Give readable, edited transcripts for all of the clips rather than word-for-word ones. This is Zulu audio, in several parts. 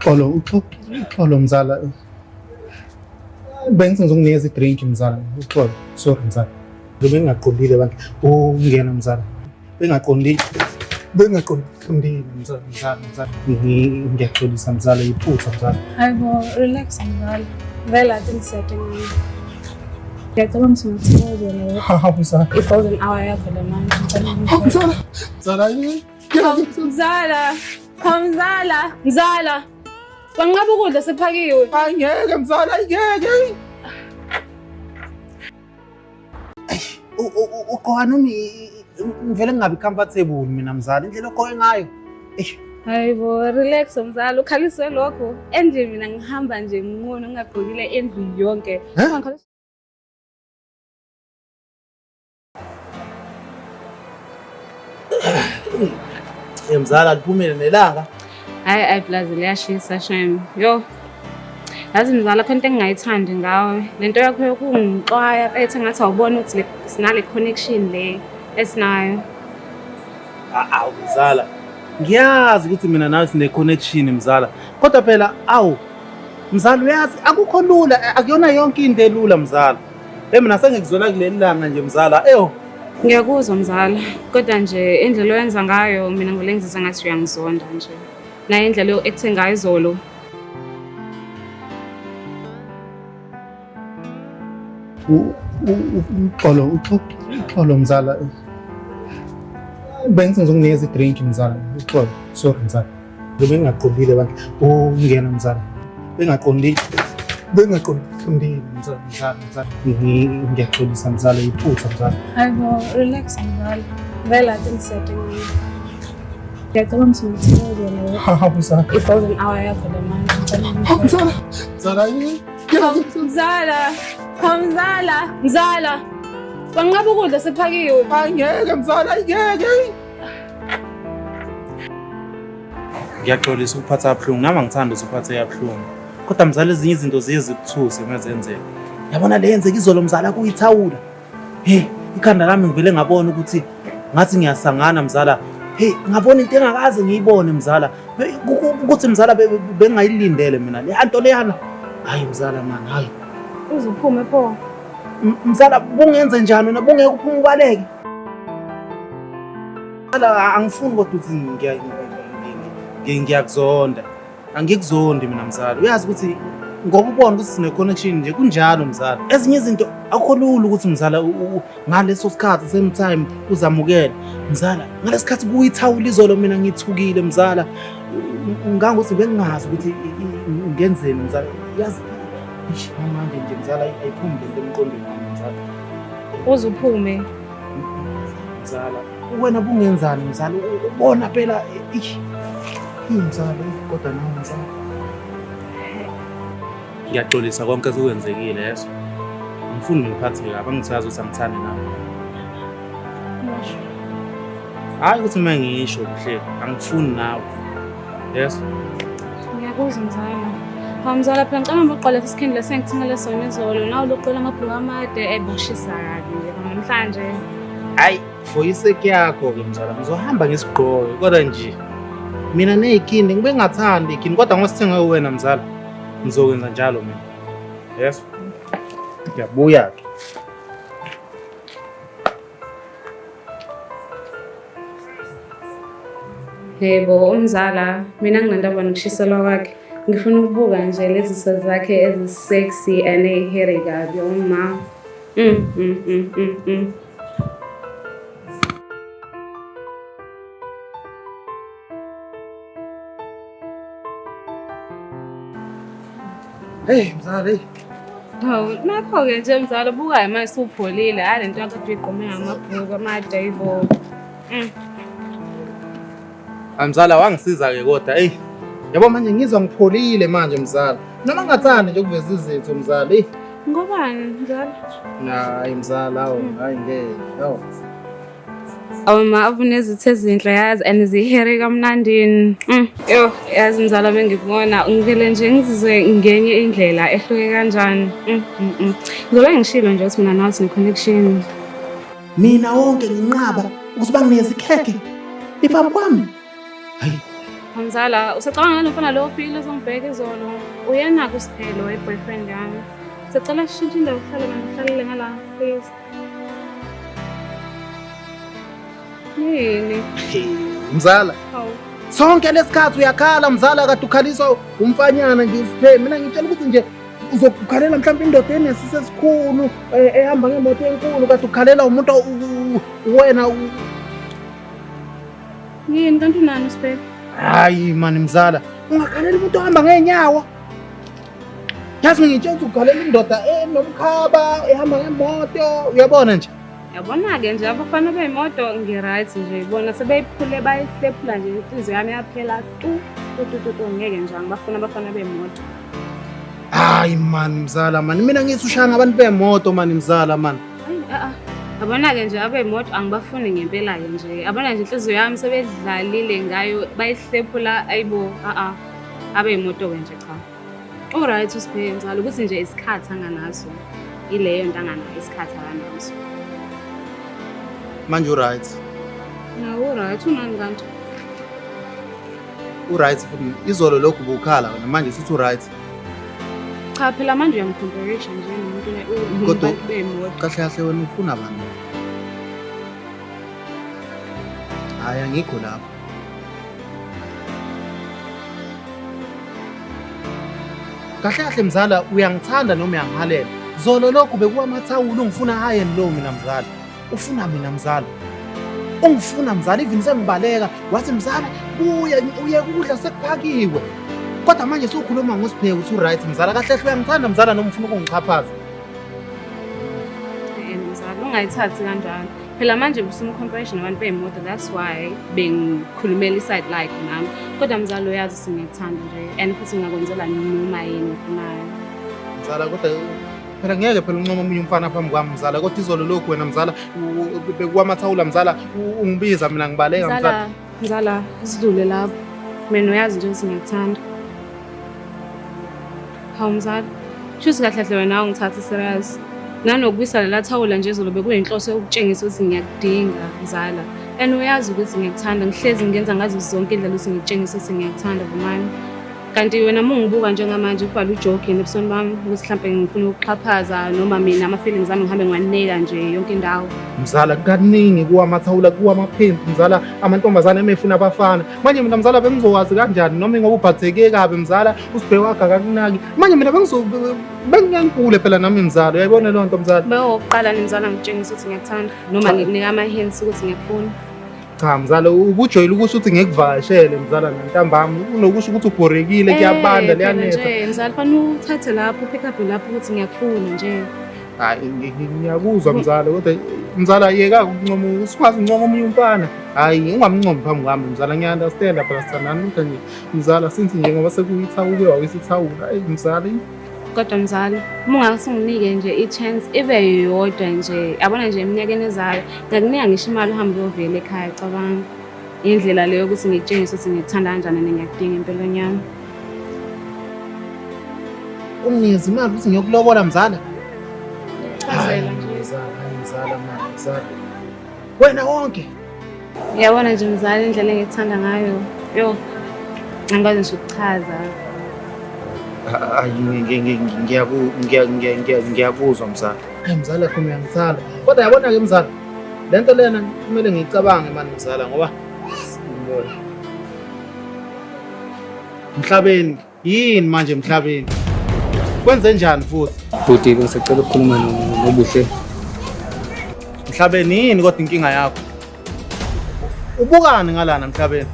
uxolo mzala. Bengizokunikeza i-drink mzala. Uxolo, sorry mzala. Bengingaqondile bantu. Ungena mzala. Bengingaqondile mzala. Ngiyaxolisa mzala, iphutha mzala. Hayibo, relax mzala. Vele ade ngisethe ngiyacabanga singathokoza leyo. Hawu mzala. I-golden hour yakho le manje. Mzala yini? Mzala. Banqaba ukudla sephakiwe. Angeke mzala, angeke. Uqowana ngivele ngingabi comfortable mina mzala, indlela oqoke ngayo. Hayibo, relax mzala, ukhaliswe lokho. Endle mina ngihamba nje nginqono ngingagqokile endlu yonke. Mzala liphumile nelanga. Hayi plaza liyashisa shame. Yo. Yazi mzala khona into engingayithandi ngawe. Lento yakho yokungixwaya ethi ngathi awubona ukuthi sinale connection le esinayo. Awu mzala. Ngiyazi ukuthi mina nawe sine connection mzala. Kodwa phela mzala uyazi akukho lula, akuyona yonke into elula mzala. Mina sengikuzwela kuleli langa nje mzala. Ngiyakuzwa mzala, kodwa nje indlela oyenza ngayo mina ngivele ngizizwa ngathi uyangizonda nje. Na indlela ekuthe ngayo izolo. Uxolo mzala. Bengizokunikeza i-drink mzala. Uxolo, sorry mzala. Bengingaqondile bantu. Ungena mzala. Bengingaqondile mzala. Ngiyaxolisa mzala, iphutha mzala. Hayibo, relax mzala. Vele ade ngisethe ngiyacabanga singathokoza leyo. Hawu mzala. I-golden hour yakho le manje. Mzala yini? Mzala. Banqaba ukudla sephakiwe. Angeke mzala, angeke. Ngiyaxolisa ukuphatha kabuhlungu, nami ngithanda ukuphatha kabuhlungu. Kodwa mzala ezinye izinto ziye zikuthuse mezenzeka. Yabona le yenzeka izolo mzala kuyithawula. Ikhanda lami ngivele ngabona ukuthi ngathi ngiyasangana mzala. Ngabona into engakaze ngiyibone mzala. Ukuthi mzala bengayilindele mina. Le nto leyana. Hayi mzala man, hayi. Uzuphume pho. Mzala bungenze njani wena bungeke uphume ubaleke. Mzala angifuni kodwa ukuthi ngiyakuzonda. Angikuzondi mina mzala. Uyazi ukuthi ngoba ubona ukuthi sine connection nje kunjalo mzala. Ezinye izinto akukho lula ukuthi mzala ngaleso sikhathi same time uzamukele mzala. Ngalesikhathi kuyithawula izolo mina ngithukile mzala. Ngangokuthi bengingazi ukuthi ngenzeni mzala. Yazi manje nje mzala ayiphumi lento emqondweni wami mzala. Uzuphume. Mzala wena bungenzani mzala ubona phela mzala kodwa nawe mzala. Ngiyaxolisa konke okuwenzekile yeso. Ngifuni ngiphathe kabi, angithazi ukuthi angithande nawe. Hayi ukuthi uma ngisho kuhle angifuni nawe. Yes. Ngiyakuzwa mzala. Mzala phela ngicela ngokuqala isikhindo lesengithingele sona izolo nawe loqola amabhuku amade ebushisa kabi namhlanje. Hayi, for iseke yakho ke mzala ngizohamba ngesigqoko kodwa nje mina nezikhindi ngibe ngathandi ikhindi kodwa ngosithenga wena mzala. Ngizokwenza njalo mina. Yes. Ngiyabuya ke. Yebo umzala, mina nginandaba nokushiselwa kwakhe. Ngifuna ukubuka nje lezi ziso zakhe ezisexy anehere kabi uma. Mzala nakho-ke nje mzala bukayo manje usupholile. Hayi lento yakho uyiqome ngamabhuku amade yibo. Mzala wangisiza-ke kodwa yabo manje ngizwa ngipholile manje mzala. Noma ngathanda nje ukuveza izitho mzala. Ngobani mzala? Hayi mzala, hayi ngeke. Awuma avunezitho ezinhle yazi anizihere kamnandini. Yazi mzala bengikubona ngivele nje ngizizwe ngenye indlela ehluke kanjani. Ngizobe ngishilo nje ukuthi mina nawe sine connection. Mina wonke nginqaba ukuthi bangineze ikhekhe. Ipapa kwami. Hayi. Mzala, usacabanga ngalo mfana lo ofile uzongibheka izolo. Uyenako usiphelo boyfriend yami. Sicela sishintshe indawo sihlale ngihlalele ngala, please. Yini? Mzala, Hawu. sonke lesikhathi uyakhala mzala, kade ukhaliswa umfanyana nje usiphe. Mina ngitshela ukuthi nje uzokukhalela mhlawumbe indoda enesisi esikhulu ehamba ngemoto enkulu, kade ukhalela umuntu wena. Yini kanti unani usiphelo? Hayi mani mzala, ungakhalela umuntu ohamba ngeenyawo. Yazi ngitshela ukuthi ukhalela indoda enomkhaba ehamba ngemoto, uyabona nje. Yabona-ke nje abafana bey'moto ngi-right nje, bona sebeyiphule bayihlephula nje, inhliziyo yami yaphela tu, ngeke nje angibafuna abafana bey'moto. Hayi mani mzala mani, mina ngithi ushaya ngabantu bey'moto mani mzala mani. Hayi abona-ke nje abey'moto angibafuni ngempela-ke nje, abona nje inhliziyo yami sebedlalile ngayo bayihlephula, ayibo abey'moto-ke nje cha. Right uSiphe mzala, ukuthi nje isikhathi anganaso ileyo nto anganayo, isikhathi akanaso. Manje u-right. Right, unani kanti? U-right futhi izolo lokhu ubukhala wena, manje sithi u-right. Cha phela manje uyamcomparison nje nomuntu Kodwa abantu bey'moto. kahle kahle wena ufuna abantu. Hhayi angikho lapho. Kahle kahle mzala, uyangithanda noma uyangihalela. Zolo lokhu bekuwamathawula ungifuna high-end low mina mzala. Ufuna mina mzala. Ungifuna mzala, even sengibaleka wathi mzala buya uye kudla sekuphakiwe. Kodwa manje sukhuluma ngoSiphe uthi u-right mzala, kahle kahle uyangithanda mzala noma ufuna ukungichaphaza. Mzala ungayithathi kanjalo. Phela manje busumcomparison nabantu bey'moto, that's why bengikhulumela iside like nami. Kodwa mzala uyazi singekuthanda nje and futhi ngingakwenzela noma yini ofunayo. Mzala kodwa phela ngeke phela uncoma omunye umfana phambi kwami mzala, kodwa izolo lokhu wena mzala bekuwamathawula mzala ungibiza mina ngibaleka mzala. Mzala sidlule lapho. Mina uyazi nje ukuthi ngiyekuthanda. Hawu mzala, shuthi kahle kahle wena ungithatha serious. Nanokubisa lela thawula nje izolo bekuyinhloso yokutshengisa ukuthi ngiyakudinga mzala. And uyazi ukuthi ngiyekuthanda, ngihlezi ngenza ngazo zonke indlela ukuthi ngitshengise ukuthi ngiyekuthanda Vumani. Kanti wena mungibuka njengamanje ubhala ujoke nebusweni bami ukuthi mhlawumbe ngifuna ukuxhaphaza noma mina ama-feelings ami ngihambe ngiwaneka nje yonke indawo. Mzala kaningi kuwamathawula kuwamaphimpi mzala, amantombazane emefuna abafana. Manje mina mzala bengizowazi kanjani noma ngoba uphatheke kabi mzala, uSiphe wakhe akakunaki. Manje mina bengiyangikule phela nami mzala, uyayibona leyo nto mzala. Bewokuqala ni mzala ngitshengisa ukuthi ngiyekuthanda noma ngikunika ama-hints ukuthi ngiyakufuna. Cha mzala, ubujoyile ukusho ukuthi ngikuvakashele mzala nantambama, unokusho ukuthi ubhorekile kuyabanda liyanetha. Nje mzala fanele uthathe lapho pick up lapho ukuthi ngiyakufuna nje. Hayi ngiyakuzwa mzala, kodwa mzala yeka ukuncoma, usikwazi ukuncoma omunye umfana. Hayi ungamncomi phambi kwami mzala, ngiya-understand phela sithandana kodwa nje mzala since nje ngoba sekuyithawuke wawesithawula. Hayi mzala. Kodwa mzala, uma ungasinginike nje i-chance ibe yodwa nje, yabona nje eminyakeni ezayo, ngakunika ngisho imali uhambe uyovela ekhaya, cabanga. Indlela leyo ukuthi ngikutshengise ukuthi ngikuthanda kanjani ngiyakudinga empilweni yami. Unginikeza imali ukuthi ngiyokulobola mzala? Chazela nje. Mzala mzala. Wena wonke. Yabona nje mzala indlela engikuthanda ngayo. Yo, angikwazi nje ukuchaza. Hayi ngiyakuzwa mzala. Hayi mzala khona uyangithanda. Kodwa yabona-ke mzala, le nto lena kumele ngiyicabange mani mzala ngoba Mhlabeni yini manje Mhlabeni? Kwenze njani futhi? Bhuti ngisacela ukukhuluma noBuhle. Mhlabeni yini kodwa inkinga yakho? Ubukani ngalana Mhlabeni?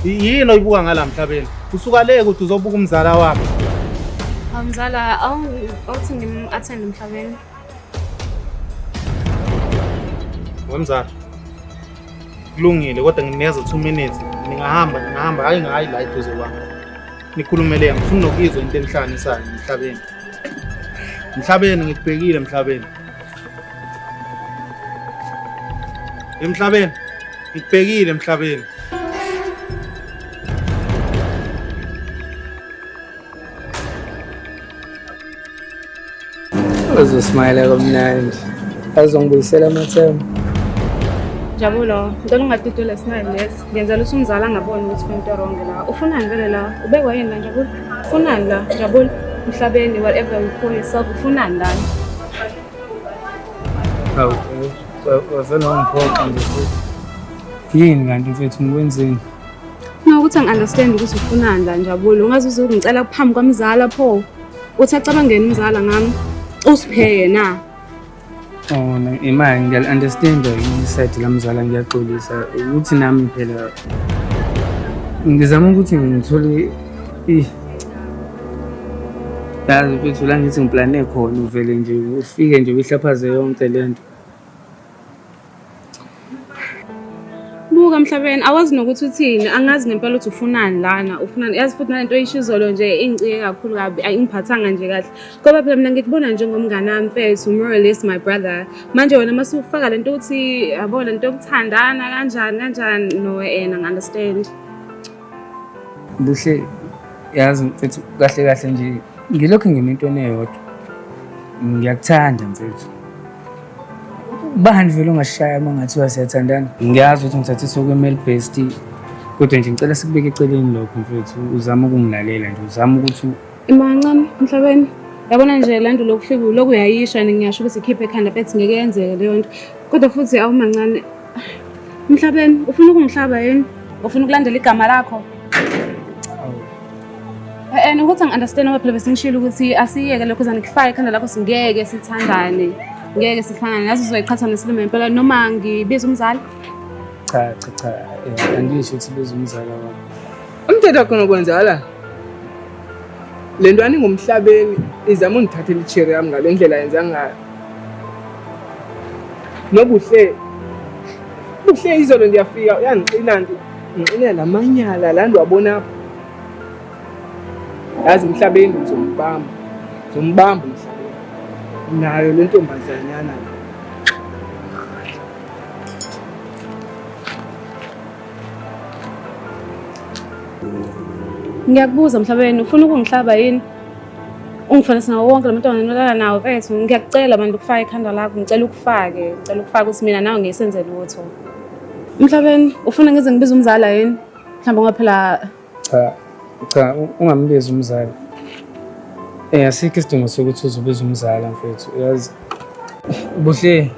Yini oyibuka ngala Mhlabeni? Usuka le ukuthi uzobuka umzala wami. Mzala, awuthi ngim-attend Mhlabeni. Wemzala. Kulungile kodwa nginikeza 2 minutes. Ngingahamba hayi la eduze kwami. Nikhulumele ngifuna nokuzwa into enhlanisayo Mhlabeni. Mhlabeni ngikubhekile Mhlabeni. Emhlabeni ngikubhekile Mhlabeni. Uzosmayela kamnandi azongibuyisela amathemba. Jabulo, ngicela ungadidule smile lesi. Ngenzela ukuthi umzala angaboni ukuthi kukhona into wrong la. Ufunani vele la? Ubekwa yini la Jabulo? Ufunani la Jabulo? Emhlabeni whatever you call yourself, ufunani la? Hawu, wazana wangiphoqa nje futhi. Yini kanti mfethu ngikwenzeni? Ukuthi angi-understand ukuthi ufunani la Jabulo. Ungaze uzongicela phambi kwamzala pho. Uthi acabangeni umzala ngami. Usipheye na. Oh, imali ngiya-understand iside lamzala ngiyaxolisa ukuthi nami phela ngizama ukuthi ngithole yazi mfethu la ngithi ngiplane khona uvele nje ufike nje uyihlaphaze yonke lento. Buka Mhlabeni, awazi nokuthi uthini, angazi ngempela ukuthi ufunani lana, ufunani. Yazi futhi nalento eyishizolo nje ingicike kakhulu kabi, ayingiphathanga nje kahle. Ngoba phela mina ngikubona njengomngane wami mfethu, more or less my brother. Manje wena mase ufaka lento ukuthi yabo lento yokuthandana kanjani no ngi-understand. Buhle yazi mfethu kahle nje ngilokho ngimuntu oneyodwa. Ngiyakuthanda mfethu. Bani vele ongashaya uma ngathiwa siyathandana. Ngiyazi ukuthi ngithathe sokwemel best kodwa nje ngicela sikubeke eceleni lokho mfethu uzama ukungilalela nje uzama ukuthi Imancane Mhlabeni, yabona nje lento lokufika lokhu uyayisha ngiyasho ukuthi ikhiphe ekhanda bethi ngeke yenzeke leyo nto. Kodwa futhi awumancane Mhlabeni, ufuna ukungihlaba yini? Ufuna ukulandela igama lakho? Ukuthi angi-understand ngoba phela bese ngishilo ukuthi asiyeke lokho uzanifaka ekhanda lakho singeke sithandane. Ngeke sihlangane nazo uzoyiqhathanisela ngempela noma ngibiza umzala. Cha angisho ukuthi biza umzala wami. Umthetho wakho nokwenzala. Le ntwana ingumhlabeni izama ungithathela ichair yami ngale ndlela yenza ngayo. Nobuhle izolo ndiyafika uyangicina nje ngicine lamanyala la ndiwabona. Yazi umhlabeni uzombamba umhlabeni. Nayo le ntombazanyana. Ngiyakubuza Mhlabeni, ufuna ukungihlaba yini? Ungifanisa nawo wonke lamantombazane enolala nawo mfethu. Ngiyakucela manje ukufaka ekhanda lakho, ngicela ukufake ukuthi mina nawe ngisenze lutho. Mhlabeni, ufuna ngize ngibize umzala yini? Mhlawumbe ngoba phela cha ungambizi umzala. Asikho isidingo sokuthi uzobiza umzala mfethu. Yazi buhle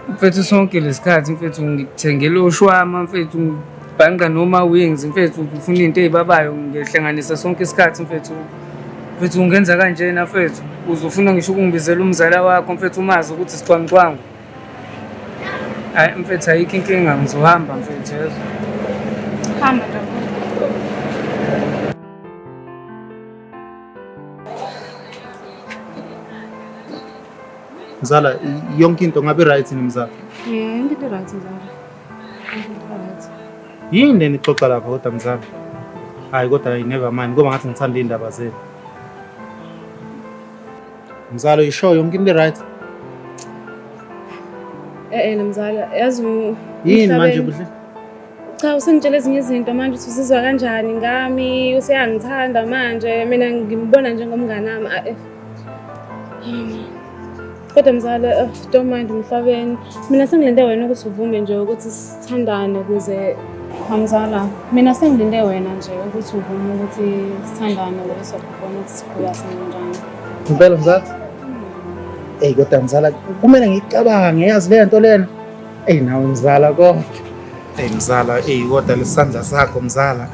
mfethu sonke lesikhathi mfethu ngikuthengele ushwama mfethu ngibhanga noma wings mfethu ufuna into ezibabayo ngihlanganisa sonke isikhathi mfethu ungenza kanjena mfethu uzofuna ngisho ukungibizela umzala wakho mfethu umazi ukuthi siqwangqwangu. Hayi mfethu ayikho inkinga ngizohamba mfethu yazi. hamba Mzala, yonke into ngabe right ni mzala? into right mzala. Yini le nixoxa lapha kodwa mzala? Hayi kodwa never mind ngoba ngathi ngithanda indaba zenu. Mzala, you sure yonke into right? Mzala, yazi Yini manje buhle? Cha usengitshela ezinye izinto manje uthi usizwa kanjani ngami, useyangithanda manje, mina ngimbona njengomngane wami. Kodwa mzala, don't mind Mhlabeni. Mina sengilinde wena ukuthi uvume nje ukuthi sithandane ukuze mzala. Mina sengilinde wena nje ukuthi uvume ukuthi sithandane ukuze sokubona ukuthi sikhula senjani. Impela mzala? Kodwa mzala, kumele ngicabange yazi le nto lena. Nawe mzala kodwa. Mzala, kodwa lesandla sakho mzala.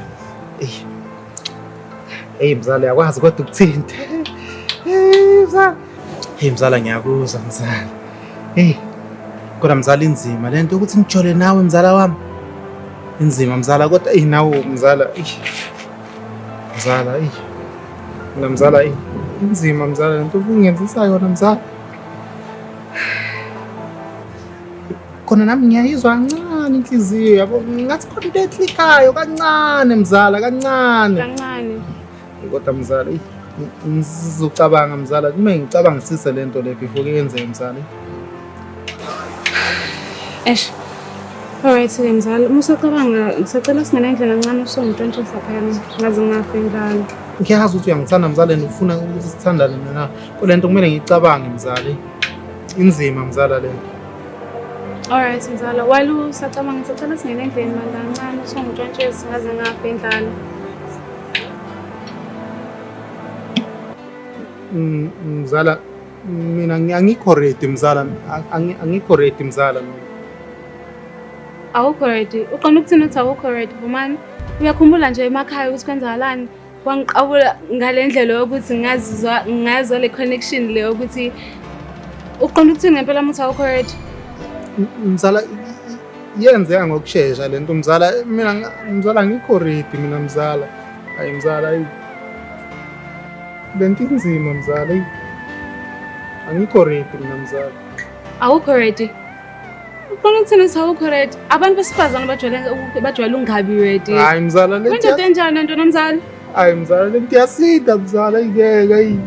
Mzala yakwazi kodwa ukuthinte. Mzala. Mzala ngiyakuzwa mzala. Kodwa mzala inzima lento ukuthi ngijole nawe mzala wami. Inzima mzala kodwa nawe mzala. Mzala mina mzala inzima mzala lento ungenzisa yona mzala. Khona nami ngiyayizwa kancane inhliziyo yabo ngathi khona into eklikayo kancane mzala kancane. Kodwa mzala ngizocabanga mzala kumele ngicabangisise lento le before kuyenzeke mzala. Alright mzala, musacabanga ngisacela singena indlela kancane usongintshontsha phela ngaze ngafe ngilala. Ngiyazi ukuthi uyangithanda mzala and ufuna ukuthi sithandane mina. Kodwa lento kumele ngicabange mzala. Inzima mzala lento. Alright mzala, while usacabanga sicela singene endlini manje kancane usungitshontshe singaze ngapha indlala. Mzala, mina angikho ready mzala, angikho ready mzala. Awukho ready. Uqonda ukuthini uthi awukho ready Vumani? Uyakhumbula nje emakhaya ukuthi kwenzakalani? Wangiqabula ngale ndlela yokuthi ngazwa le connection le yokuthi uqonda ukuthini ngempela uthi awukho ready? Mzala, yenzeka ngokushesha lento mzala, mina mzala angikho ready mina mzala. Hayi mzala, lento inzima mzala. Angikho ready mina mzala. Awukho ready? Uqonda ukuthini uthi awukho ready? Abantu besifazane bajwayele ungabi ready. Hayi mzala, lento Kwenza enjani nto nomzala? hayi mzala, lento iyasida mzala, ingeke.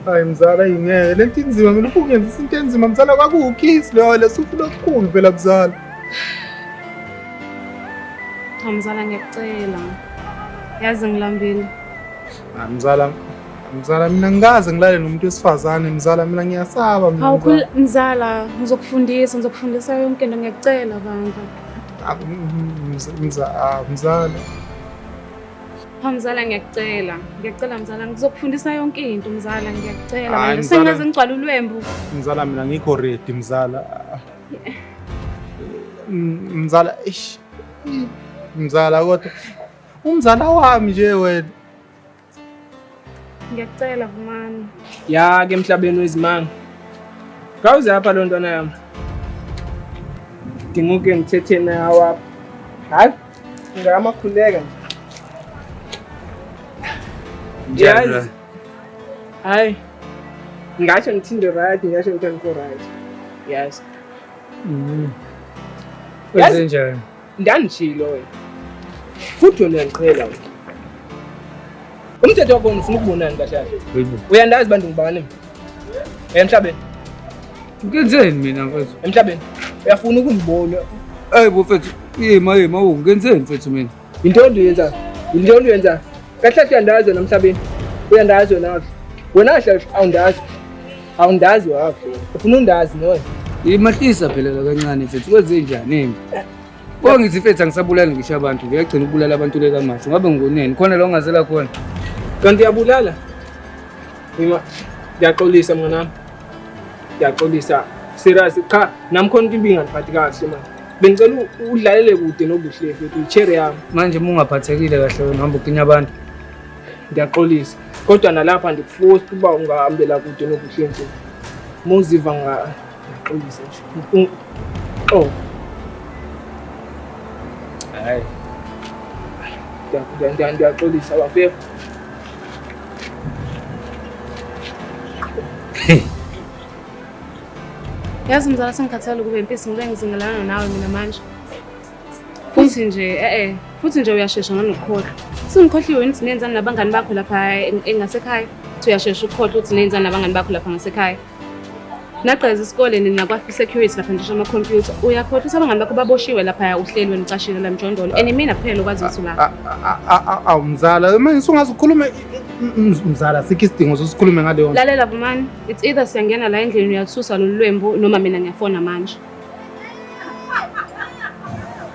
Hayi mzala, ingeke. Lento inzima mina ukungenza izinto enzima mzala, kwakuwukiss leyo lesufuna okukhulu phela mzala. Mzala ngiyacela. Yazi ngilambile. Hayi mzala, mina ngikaze ngilale nomuntu wesifazane mzala, mina ngiyasaba mina. Awukho mzala, ngizokufundisa yonke into ngiyacela bandla. Mzala. Mzala ngiyacela mzala, ngizokufundisa yonke into mzala, ngiyacela Hayi, manje mzala. sengaze ngigcwala ulwembu. Mzala, mina ngikho ready mzala. Mzala, mzala kodwa umzala wami nje wena. Ngiyacela Vumani. Ya ke emhlabeni wezimanga. Kawuze apha lo ntwana yami. Dinguke ngithethe nawe apha. Hayi. Ngamakhuleka nje. Yes. Hayi. Ngasho ngithinde right, ngasho ngithande ko right. Yes. Wenze njani? Ndanishilo wena. Futhi wena uyangiqhela. Umthetho wakho ufuna ukubonani kahle kahle. Yebo. Uyandazi bantu ngibani? Emhlabeni. Ngenzeni mina mfethu? Emhlabeni. Uyafuna ukungibona. Hayi bofethu, yema ngenzeni mfethu mina? Into oyenza. Kahle kahle uyandazi namhlabeni. Uyandazi wena kahle. Wena kahle awundazi. Awundazi wakho. Ufuna undazi no. Imahlisa phela kancane mfethu, wenze njani yini? Ngithi mfethu angisabulali ngisho abantu, ngiyagcina ukubulala abantu le kamasho. Ngabe ngoneni? Khona la ongazela khona. Kanti uyabulala? Ngiyaxolisa mnganami. Ngiyaxolisa. Serious cha, nami khona into ibinga ngiphathi kahle manje. Bengicela udlalele kude nobuhle mfethu, icherry yami. Manje ungaphathekile kahle wena uhamba ukinya abantu. Ngiyaxolisa. Kodwa nalapha ndikuforce ukuba ungahambela kude nobuhle mfethu. Muziva ngiyaxolisa nje. Oh. Hayi. Ndiyaxolisa bafethu. Yazi mzala sengikhathele ukube impisi ngibe ngizingelana nawe mina manje. Futhi nje uyashesha nganokukhohlwa. Singikhohliwe wena uthi nenzani nabangani bakho lapha engasekhaya. Uthi uyashesha ukukhohlwa uthi nenzani nabangani bakho lapha ngasekhaya. Naqeza isikole nina kwa security lapha nje ama computer. Uyakhohlwa ukuthi abangani bakho baboshiwe lapha uhleli wena ucashile la Mjondolo. Mina kuphela ukwazi ukuthi la. Awu mzala, manje sungaze ukhulume mzala, sikho isidingo sosikhulume ngaleyo. Lalela Vumani, it's either siyangena la endlini uyathusa lo lwembu noma mina ngiyafona manje.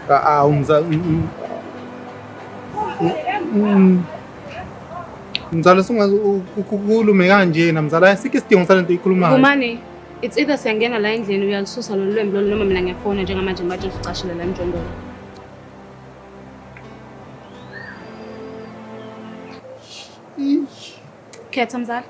Awu mzala. Mzala sungaze ukhulume kanje na mzala, sikho isidingo salento ikhulumayo. Vumani, it's either siyangena la endlini uyalithusa lo lwembu noma mina ngiyafona njengamanje manje ucashile la Mjondolo. Khetha mzala.